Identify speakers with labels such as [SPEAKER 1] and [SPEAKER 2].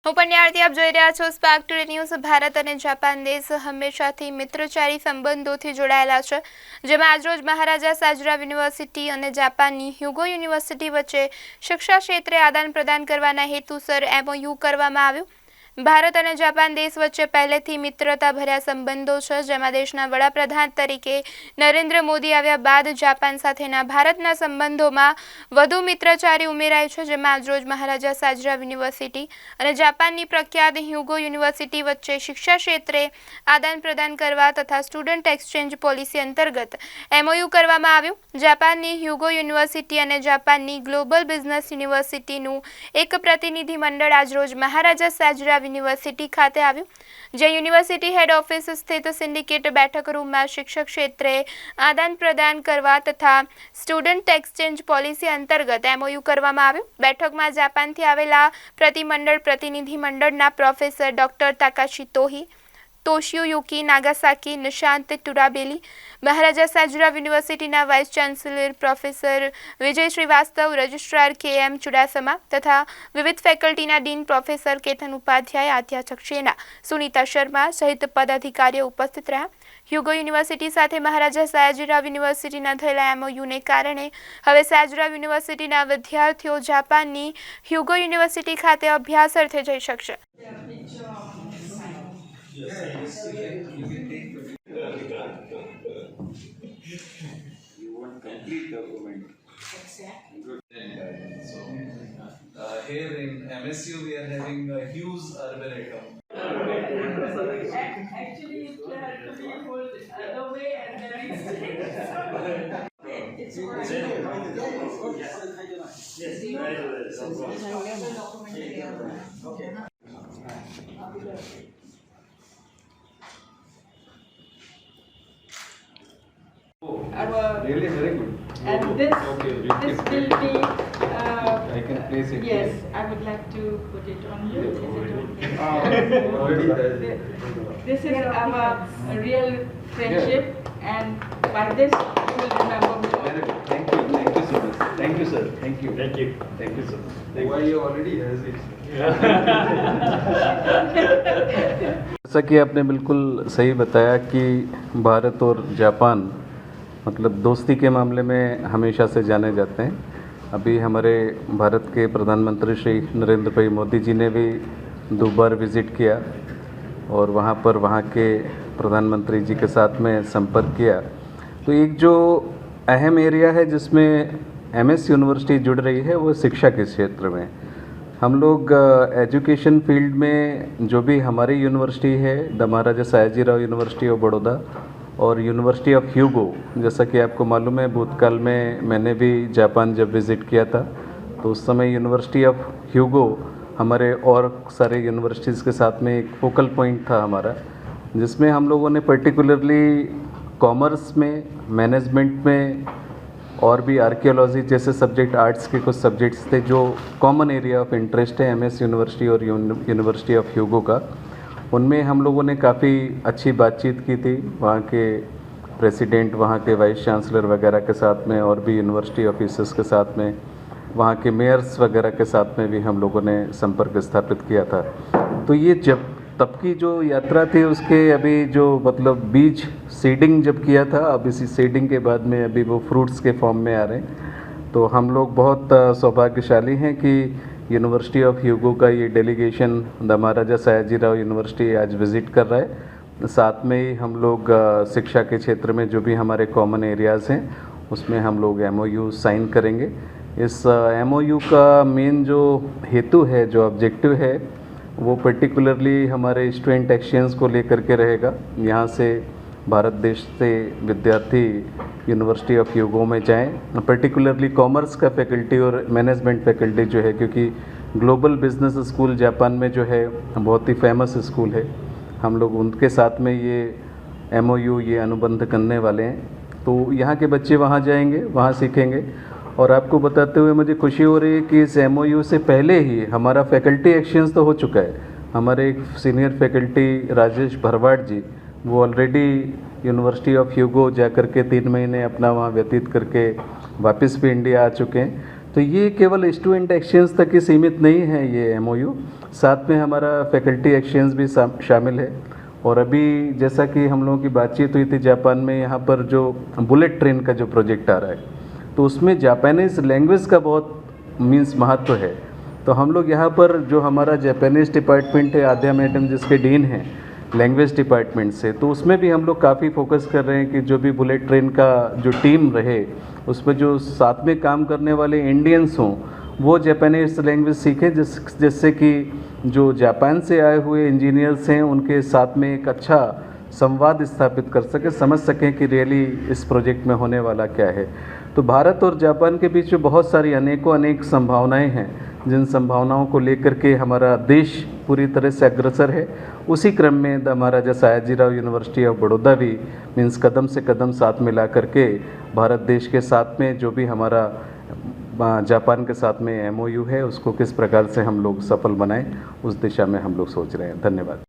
[SPEAKER 1] હું પંડ્યારથી આપ જોઈ રહ્યા છો સ્પાર્ક ટુડે ન્યૂઝ। ભારત અને જાપાન દેશ હંમેશાથી મિત્રચારી સંબંધોથી જોડાયેલા છે, જેમાં આજરોજ મહારાજા સાજરાવ યુનિવર્સિટી અને જાપાનની હ્યુગો યુનિવર્સિટી વચ્ચે શિક્ષા ક્ષેત્રે આદાન પ્રદાન કરવાના હેતુસર MOU કરવામાં આવ્યું। ભારત અને જાપાન દેશ વચ્ચે પહેલેથી મિત્રતા ભર્યા સંબંધો છે, જેમાં દેશના વડાપ્રધાન તરીકે નરેન્દ્ર મોદી આવ્યા બાદ જાપાન સાથેના ભારતના સંબંધોમાં વધુ મિત્રચારી ઉમેરાય છે, જેમાં આજરોજ મહારાજા સાજરાવ યુનિવર્સિટી અને જાપાનની પ્રખ્યાત હ્યુગો યુનિવર્સિટી વચ્ચે શિક્ષા ક્ષેત્રે આદાન પ્રદાન કરવા તથા સ્ટુડન્ટ એક્સચેન્જ પોલિસી અંતર્ગત MOU કરવામાં આવ્યું। જાપાનની હ્યુગો યુનિવર્સિટી અને જાપાનની ગ્લોબલ બિઝનેસ યુનિવર્સિટીનું એક પ્રતિનિધિ મંડળ આજરોજ મહારાજા સાજરાવ યુનિવર્સિટી ખાતે આવ્યું, જે યુનિવર્સિટી હેડ ઓફિસ સ્થિત સિન્ડિકેટ બેઠક રૂમમાં શિક્ષક ક્ષેત્રે આદાન પ્રદાન કરવા તથા સ્ટુડન્ટ એક્સચેન્જ પોલિસી અંતર્ગત MOU કરવામાં આવ્યું। બેઠકમાં જાપાનથી આવેલા પ્રતિનિધિ મંડળના પ્રોફેસર ડોક્ટર તાકાશી તોહી, તોશિયુકી નાગાસાકી, નિશાંત ટુરાબેલી, મહારાજા સાજરાવ યુનિવર્સિટીના વાઇસ ચાન્સેલર પ્રોફેસર વિજય શ્રીવાસ્તવ, રજિસ્ટ્રાર KM ચુડાસમા તથા વિવિધ ફેકલ્ટીના ડીન પ્રોફેસર કેતન ઉપાધ્યાય, આધ્યા સક્સેના, સુનીતા શર્મા સહિત પદાધિકારીઓ ઉપસ્થિત રહ્યા। હ્યુગો યુનિવર્સિટી સાથે મહારાજા સાજરાવ યુનિવર્સિટીના થયેલા MOUને કારણે હવે સાજરાવ યુનિવર્સિટીના વિદ્યાર્થીઓ જાપાનની હ્યુગો યુનિવર્સિટી ખાતે અભ્યાસ અર્થે જઈ શકશે।
[SPEAKER 2] You want complete document.
[SPEAKER 3] Exactly.
[SPEAKER 2] Good. So, here in MSU we are having a huge arboretum.
[SPEAKER 3] Actually, it had to be pulled other way, and then it's
[SPEAKER 2] Really very good.
[SPEAKER 3] and this
[SPEAKER 2] Okay,
[SPEAKER 3] this will be
[SPEAKER 2] I can place it.
[SPEAKER 3] yes, I would like to put it on you. Is it okay?
[SPEAKER 2] Already there.
[SPEAKER 3] This is our real friendship, and by this you will remember me.
[SPEAKER 2] Very good. Thank you so much. Thank you, sir. Thank you so much. Why you already has it?
[SPEAKER 4] जैसा कि आपने बिल्कुल सही बताया कि भारत और Japan मतलब दोस्ती के मामले में हमेशा से जाने जाते हैं। अभी हमारे भारत के प्रधानमंत्री श्री नरेंद्र भाई मोदी जी ने भी 2 बार विज़िट किया और वहाँ के प्रधानमंत्री जी के साथ में संपर्क किया। तो एक जो अहम एरिया है जिसमें MS यूनिवर्सिटी जुड़ रही है वो शिक्षा के क्षेत्र में। हम लोग एजुकेशन फील्ड में जो भी हमारी यूनिवर्सिटी है the Maharaja Sayajirao university of Baroda और यूनिवर्सिटी ऑफ ह्यूगो, जैसा कि आपको मालूम है भूतकाल में मैंने भी जापान जब विज़िट किया था तो उस समय यूनिवर्सिटी ऑफ ह्यूगो हमारे और सारे यूनिवर्सिटीज़ के साथ में एक फोकल पॉइंट था हमारा, जिसमें हम लोगों ने पर्टिकुलरली कॉमर्स में, मैनेजमेंट में और भी आर्कियोलॉजी जैसे सब्जेक्ट, आर्ट्स के कुछ सब्जेक्ट्स थे जो कॉमन एरिया ऑफ इंटरेस्ट है MS यूनिवर्सिटी और यूनिवर्सिटी ऑफ ह्यूगो का। उनमें हम लोगों ने काफ़ी अच्छी बातचीत की थी वहाँ के प्रेसिडेंट, वहाँ के वाइस चांसलर वगैरह के साथ में और भी यूनिवर्सिटी ऑफिसर्स के साथ में, वहाँ के मेयर्स वगैरह के साथ में भी हम लोगों ने संपर्क स्थापित किया था। तो ये जब तब की जो यात्रा थी उसके अभी जो मतलब बीज सीडिंग जब किया था, अब इसी सीडिंग के बाद में अभी वो फ्रूट्स के फॉर्म में आ रहे हैं। तो हम लोग बहुत सौभाग्यशाली हैं कि यूनिवर्सिटी ऑफ ह्यूगो का ये delegation the Maharaja Sayajirao university आज विज़िट कर रहा है। साथ में ही हम लोग शिक्षा के क्षेत्र में जो भी हमारे कॉमन एरियाज़ हैं उसमें हम लोग MOU साइन करेंगे। इस MOU का मेन जो हेतु है, जो ऑब्जेक्टिव है, वो पर्टिकुलरली हमारे स्टूडेंट एक्सचेंज को लेकर के रहेगा। यहाँ से भारत देश से विद्यार्थी यूनिवर्सिटी ऑफ ह्यूगो में जाएं, पर्टिकुलरली कॉमर्स का फैकल्टी और मैनेजमेंट फैकल्टी जो है, क्योंकि ग्लोबल बिजनेस स्कूल जापान में जो है बहुत ही फेमस स्कूल है। हम लोग उनके साथ में ये MOU, ये अनुबंध करने वाले हैं। तो यहाँ के बच्चे वहाँ जाएंगे, वहाँ सीखेंगे। और आपको बताते हुए मुझे खुशी हो रही है कि इस MOU से पहले ही हमारा फैकल्टी एक्सचेंज तो हो चुका है। हमारे एक सीनियर फैकल्टी राजेश भरवाड़ जी, वो ऑलरेडी यूनिवर्सिटी ऑफ ह्यूगो जा कर के 3 महीने अपना वहाँ व्यतीत करके वापस भी इंडिया आ चुके हैं। तो ये केवल स्टूडेंट एक्सचेंज तक ही सीमित नहीं है ये एमओयू, साथ में हमारा फैकल्टी एक्सचेंज भी शामिल है। और अभी जैसा कि हम लोगों की बातचीत हुई थी जापान में, यहाँ पर जो बुलेट ट्रेन का जो प्रोजेक्ट आ रहा है, तो उसमें जापानीज़ लैंग्वेज का बहुत महत्व है। तो हम लोग यहाँ पर जो हमारा जापानीज़ डिपार्टमेंट है, आद्या मैडम जिसके डीन हैं लैंग्वेज डिपार्टमेंट से, तो उसमें भी हम लोग काफ़ी फोकस कर रहे हैं कि जो भी बुलेट ट्रेन का जो टीम रहे, उसमें जो साथ में काम करने वाले इंडियंस हों वो जापानीज़ लैंग्वेज सीखें, जिससे कि जो जापान से आए हुए इंजीनियर्स हैं उनके साथ में एक अच्छा संवाद स्थापित कर सके, समझ सकें कि रियली इस प्रोजेक्ट में होने वाला क्या है। तो भारत और जापान के बीच में बहुत सारी अनेक संभावनाएं हैं, जिन संभावनाओं को लेकर के हमारा देश पूरी तरह से अग्रसर है। उसी क्रम में the Maharaja Sayajirao university of Baroda भी मीन्स कदम से कदम साथ मिला करके भारत देश के साथ में जो भी हमारा जापान के साथ में एमओयू है उसको किस प्रकार से हम लोग सफल बनाएं, उस दिशा में हम लोग सोच रहे हैं। धन्यवाद।